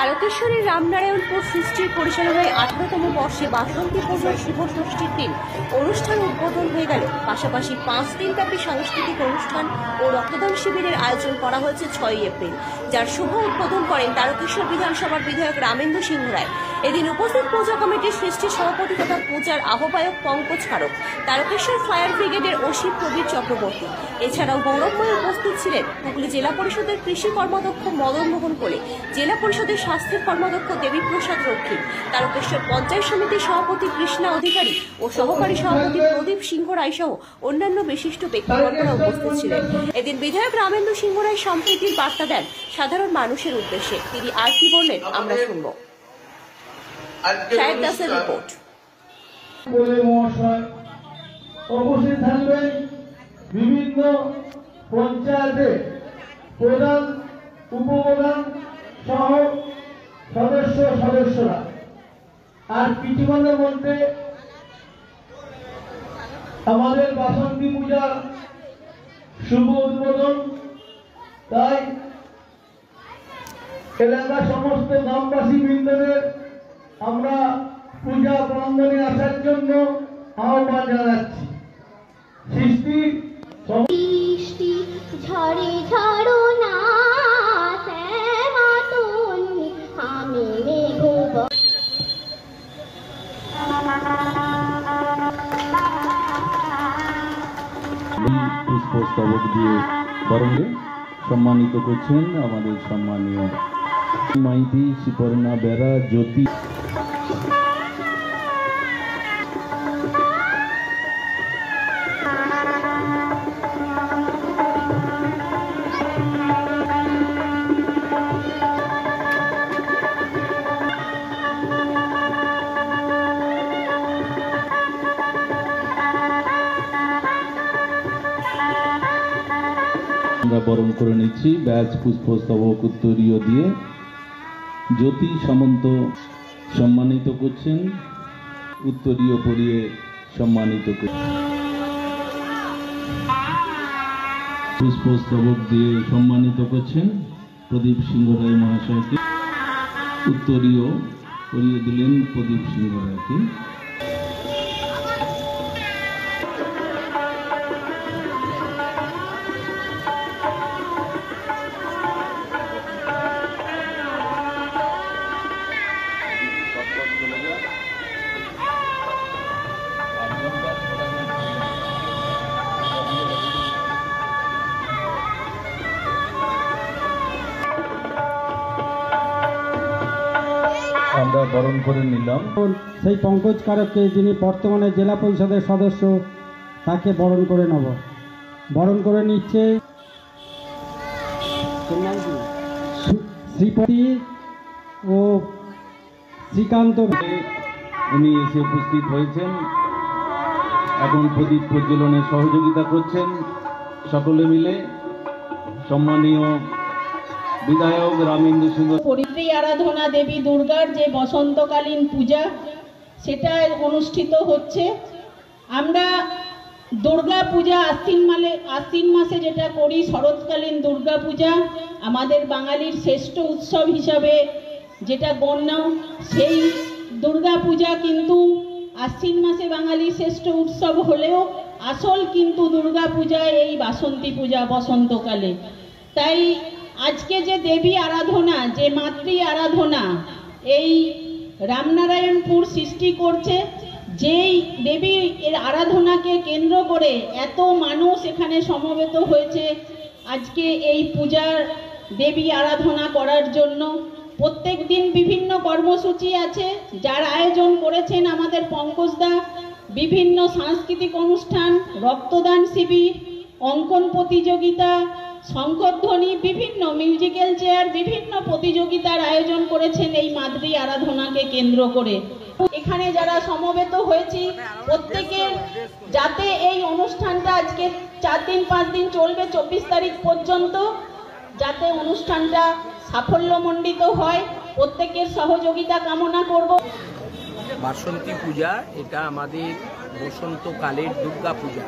তারকেশ্বরের রামনারায়ণপুর সৃষ্টির পরিচালনায় 18তম বর্ষে বাসন্তী পুজোর শুভ ষষ্ঠীর দিন অনুষ্ঠান উদ্বোধন হয়ে গেল। পাশাপাশি 5 দিনব্যাপী সাংস্কৃতিক অনুষ্ঠান ও রক্তদান শিবিরের আয়োজন করা হয়েছে 6ই এপ্রিল, যার শুভ উদ্বোধন করেন তারকেশ্বর বিধানসভার বিধায়ক রামেন্দু সিংহ রায়। এদিন উপস্থিত পূজা কমিটির সৃষ্টির সভাপতি তথা পূজার আহ্বায়ক পঙ্কজ খারক, তারকেশ্বর ফায়ার ব্রিগেডের ওসি প্রবীর চক্রবর্তী। এছাড়াও গৌরবময় উপস্থিত ছিলেন হুগলি জেলা পরিষদের কৃষি কর্মাধ্যক্ষ মদন মোহন কোলে, জেলা পরিষদের স্বাস্থ্যের কর্মাধ্যক্ষ দেবীপ্রসাদ রক্ষী, তারকেশ্বর পঞ্চায়েত সমিতির সভাপতি কৃষ্ণা অধিকারী ও সহকারী সভাপতি প্রদীপ সিংহ রায় সহ অন্যান্য বিশিষ্ট ব্যক্তিবর্গরা উপস্থিত ছিলেন। এদিন বিধায়ক রামেন্দু সিংহ রায় সম্প্রীতির বার্তা দেন সাধারণ মানুষের উদ্দেশ্যে। তিনি আর কি বললেন আমরা শুনব। শাহেদ দাসের রিপোর্ট। উপস্থিত থাকবেন বিভিন্ন পঞ্চায়েতের প্রধান, উপপ্রধান সহ সদস্যরা। আর কিছুক্ষণের মধ্যে আমাদের বাসন্তী পূজার শুভ উদ্বোধন। তাই এলাকার সমস্ত গ্রামবাসী বৃন্দদের আমরা পূজা প্রাঙ্গণে আসার জন্য আহ্বান জানাচ্ছি। সৃষ্টি ঝরে ঝড়ো না শ্যামাতুন আমি মেঘ পুষ্পস্তবক দিয়ে বরণে সম্মানিত করছেন আমাদের সম্মানীয় মাইতি সুপর্ণা বেরা জ্যোতি। আমরা বরণ করে নিচ্ছি ব্যাজ পুষ্পস্তবক উত্তরীয় দিয়ে। জ্যোতি সামন্ত সম্মানিত করছেন, উত্তরীয় পরিয়ে সম্মানিত করছেন। পুষ্পস্তবক দিয়ে সম্মানিত করছেন প্রদীপ সিংহ রায় মহাশয়কে। উত্তরীয় পরিয়ে দিলেন প্রদীপ সিংহ রায়কে। আমরা বরণ করে নিলাম সেই পঙ্কজ কারককে, যিনি বর্তমানে জেলা পরিষদের সদস্য, তাকে বরণ করে নেব। বরণ করে নিচ্ছে শ্রীপতি ও শ্রীকান্ত। উনি এসে উপস্থিত হয়েছেন, এখন প্রদীপ প্রজ্বলনে সহযোগিতা করছেন সকলে মিলে। সম্মানীয় বিধায়ক রামেন্দু সিংহ। পরিত্রী আরাধনা দেবী দুর্গার যে বসন্তকালীন পূজা, সেটা অনুষ্ঠিত হচ্ছে। আমরা দুর্গা পূজা আশ্বিন মাসে যেটা করি, শরৎকালীন দুর্গা পূজা আমাদের বাঙালির শ্রেষ্ঠ উৎসব হিসাবে যেটা গণ্য, সেই দুর্গা পূজা কিন্তু আশ্বিন মাসে বাঙালির শ্রেষ্ঠ উৎসব হলেও আসল কিন্তু দুর্গা পূজা এই বাসন্তী পূজা বসন্তকালে। তাই আজকে যে দেবী আরাধনা, যে মাতৃ আরাধনা এই রামনারায়ণপুর সৃষ্টি করছে, যেই দেবী এর আরাধনাকে কেন্দ্র করে এত মানুষ এখানে সমবেত হয়েছে আজকে এই পূজার দেবী আরাধনা করার জন্য। প্রত্যেক দিন বিভিন্ন কর্মসূচি আছে, যার আয়োজন করেছেন আমাদের পঙ্কজদা। বিভিন্ন সাংস্কৃতিক অনুষ্ঠান, রক্তদান শিবির, অঙ্কন প্রতিযোগিতা, শঙ্খধ্বনি, বিভিন্ন মিউজিক্যাল চেয়ার, বিভিন্ন প্রতিযোগিতার আয়োজন করেছেন এই মাতৃ আরাধনাকে কেন্দ্র করে। এখানে যারা সমবেত হয়েছি প্রত্যেকের যাতে এই অনুষ্ঠানটা আজকে 4 দিন 5 দিন চলবে, 24 তারিখ পর্যন্ত, যাতে অনুষ্ঠানটা সাফল্যমণ্ডিত হয়, প্রত্যেকের সহযোগিতা কামনা করব। বাসন্তী পূজা এটা আমাদের বসন্তকালের দুর্গা পূজা।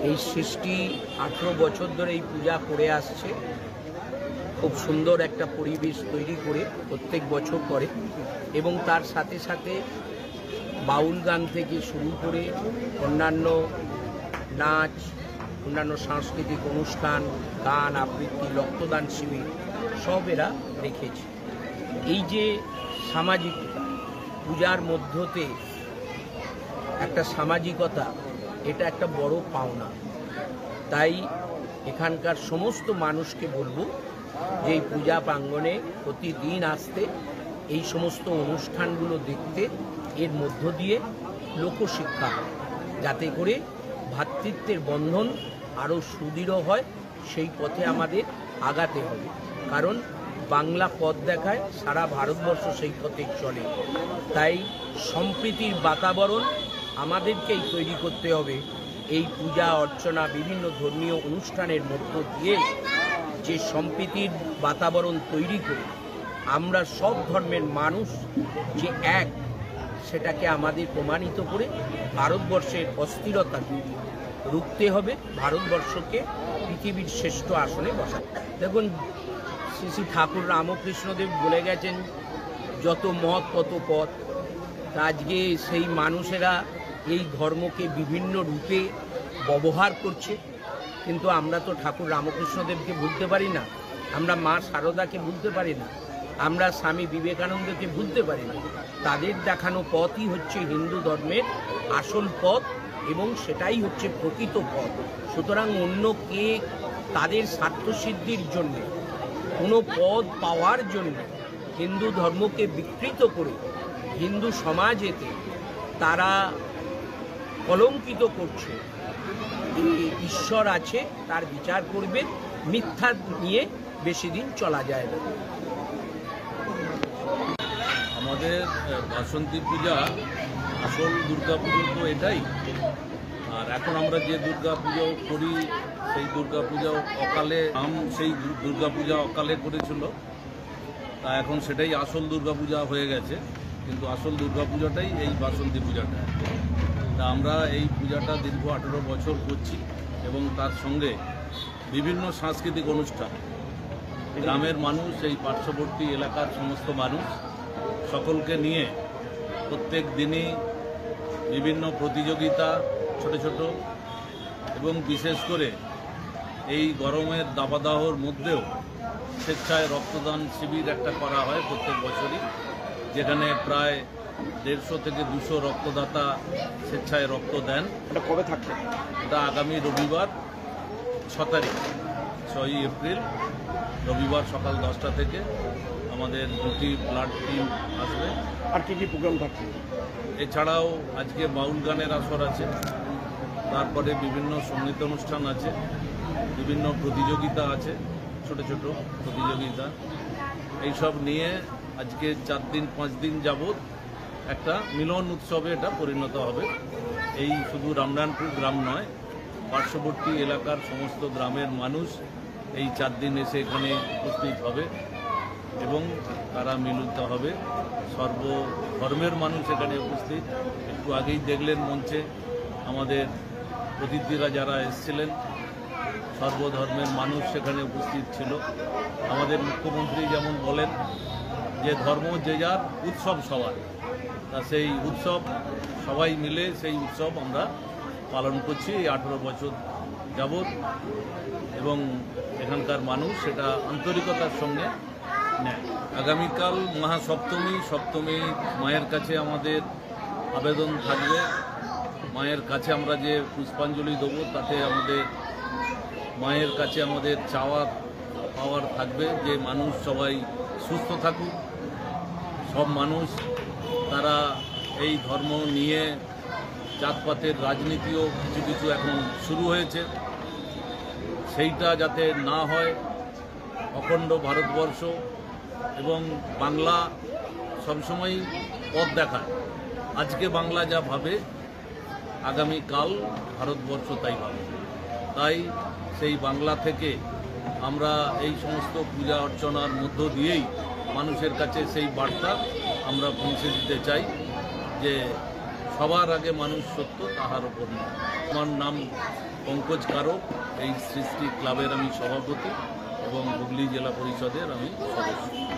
এই সৃষ্টি 18 বছর ধরে এই পূজা করে আসছে। খুব সুন্দর একটা পরিবেশ তৈরি করে প্রত্যেক বছর করে, এবং তার সাথে সাথে বাউল গান থেকে শুরু করে অন্যান্য নাচ, অন্যান্য সাংস্কৃতিক অনুষ্ঠান, গান আবৃত্তি, রক্তদান শিবির সব এরা রেখেছে। এই যে সামাজিকতা, পূজার মধ্যতে একটা সামাজিকতা, এটা একটা বড় পাওনা। তাই এখানকার সমস্ত মানুষকে বলবো যে এই পূজা প্রাঙ্গণে প্রতিদিন আসতে, এই সমস্ত অনুষ্ঠানগুলো দেখতে, এর মধ্য দিয়ে লোকশিক্ষা হয়, যাতে করে ভ্রাতৃত্বের বন্ধন আরও সুদৃঢ় হয়। সেই পথে আমাদের আগাতে হবে, কারণ বাংলা পথ দেখায়, সারা ভারতবর্ষ সেই পথে চলে। তাই সম্প্রীতির বাতাবরণ আমাদেরকেই তৈরি করতে হবে। এই পূজা অর্চনা, বিভিন্ন ধর্মীয় অনুষ্ঠানের মধ্য দিয়ে যে সম্প্রীতির বাতাবরণ তৈরি করে আমরা সব ধর্মের মানুষ যে এক, সেটাকে আমাদের প্রমাণিত করে ভারতবর্ষের অস্থিরতাকে রুখতে হবে, ভারতবর্ষকে পৃথিবীর শ্রেষ্ঠ আসনে বসাতে। দেখুন, শ্রী শ্রী ঠাকুর রামকৃষ্ণদেব বলে গেছেন, যত মত তত পথ। আজকে সেই মানুষেরা এই ধর্মকে বিভিন্ন রূপে ব্যবহার করছে, কিন্তু আমরা তো ঠাকুর রামকৃষ্ণদেবকে ভুলতে পারি না, আমরা মা শারদাকে ভুলতে পারি না, আমরা স্বামী বিবেকানন্দকে ভুলতে পারি না। তাদের দেখানো পথই হচ্ছে হিন্দু ধর্মের আসল পথ, এবং সেটাই হচ্ছে প্রকৃত পথ। সুতরাং অন্য কে তাদের স্বার্থসিদ্ধির জন্য, কোনো পদ পাওয়ার জন্য হিন্দু ধর্মকে বিকৃত করে হিন্দু সমাজেতে তারা কলঙ্কিত করছে। ঈশ্বর আছে, তার বিচার করবে, মিথ্যা নিয়ে বেশি দিন চলা যায় না। আমাদের বাসন্তী পূজা, আসল দুর্গা পুজো তো এটাই। আর এখন আমরা যে দুর্গা পুজো করি, সেই দুর্গা পূজা অকালে, সেই দুর্গা পূজা অকালে করেছিল, তা এখন সেটাই আসল দুর্গা পূজা হয়ে গেছে। কিন্তু আসল দুর্গা পূজাটাই এই বাসন্তী পূজাটা। তা আমরা এই পূজাটা দীর্ঘ 18 বছর করছি, এবং তার সঙ্গে বিভিন্ন সাংস্কৃতিক অনুষ্ঠান, গ্রামের মানুষ, এই পার্শ্ববর্তী এলাকার সমস্ত মানুষ সকলকে নিয়ে প্রত্যেক দিনই বিভিন্ন প্রতিযোগিতা, ছোট ছোট, এবং বিশেষ করে এই গরমের দাবদাহর মধ্যেও স্বেচ্ছায় রক্তদান শিবির একটা করা হয় প্রত্যেক বছরই, যেখানে প্রায় 150 থেকে 200 রক্তদাতা স্বেচ্ছায় রক্ত দেন। এটা কবে থাকবে? এটা আগামী রবিবার 6 তারিখ, 6ই এপ্রিল, রবিবার সকাল 10টা থেকে আমাদের 2টি ব্লাড টিম আসবে। আর কি কি প্রোগ্রাম থাকছে? এছাড়াও আজকে বাউল গানের আসর আছে, তারপরে বিভিন্ন সঙ্গীত অনুষ্ঠান আছে, বিভিন্ন প্রতিযোগিতা আছে, ছোট ছোট প্রতিযোগিতা। এইসব নিয়ে আজকে 4 দিন 5 দিন যাবৎ একটা মিলন উৎসবে এটা পরিণত হবে। এই শুধু রামনারায়ণপুর গ্রাম নয়, পার্শ্ববর্তী এলাকার সমস্ত গ্রামের মানুষ এই 4 দিন এসে এখানে উপস্থিত হবে, এবং তারা মিলিত হবে। সর্ব ধর্মের মানুষ এখানে উপস্থিত। একটু আগেই দেখলেন মঞ্চে আমাদের অতিথিরা যারা এসেছিলেন, সর্বধর্মের মানুষ সেখানে উপস্থিত ছিল। আমাদের মুখ্যমন্ত্রী যেমন বলেন যে ধর্ম যে যার, উৎসব সবার। তা সেই উৎসব সবাই মিলে, সেই উৎসব আমরা পালন করছি এই 18 বছর যাবৎ, এবং এখানকার মানুষ সেটা আন্তরিকতার সঙ্গে নেয়। আগামীকাল মহাসপ্তমী, সপ্তমী মায়ের কাছে আমাদের আবেদন থাকবে। মায়ের কাছে আমরা যে পুষ্পাঞ্জলি দেবো, তাতে আমাদের মায়ের কাছে আমাদের পাওয়ার থাকবে যে মানুষ সবাই সুস্থ থাকুক। সব মানুষ তারা এই ধর্ম নিয়ে জাতপাতের রাজনীতিও কিছু কিছু এখন শুরু হয়েছে, সেইটা যাতে না হয়। অখণ্ড ভারতবর্ষ এবং বাংলা সবসময় পথ দেখায়। আজকে বাংলা যা ভাবে, আগামীকাল ভারতবর্ষ তাই ভাবে। তাই সেই বাংলা থেকে আমরা এই সমস্ত পূজা অর্চনার মধ্য দিয়েই মানুষের কাছে সেই বার্তা আমরা পৌঁছে দিতে চাই যে সবার আগে মানুষ সত্য, তাহার ওপর নয়। আমার নাম পঙ্কজ কারক, এই সৃষ্টি ক্লাবের আমি সভাপতি, এবং এবং হুগলি জেলা পরিষদের আমি সদস্য।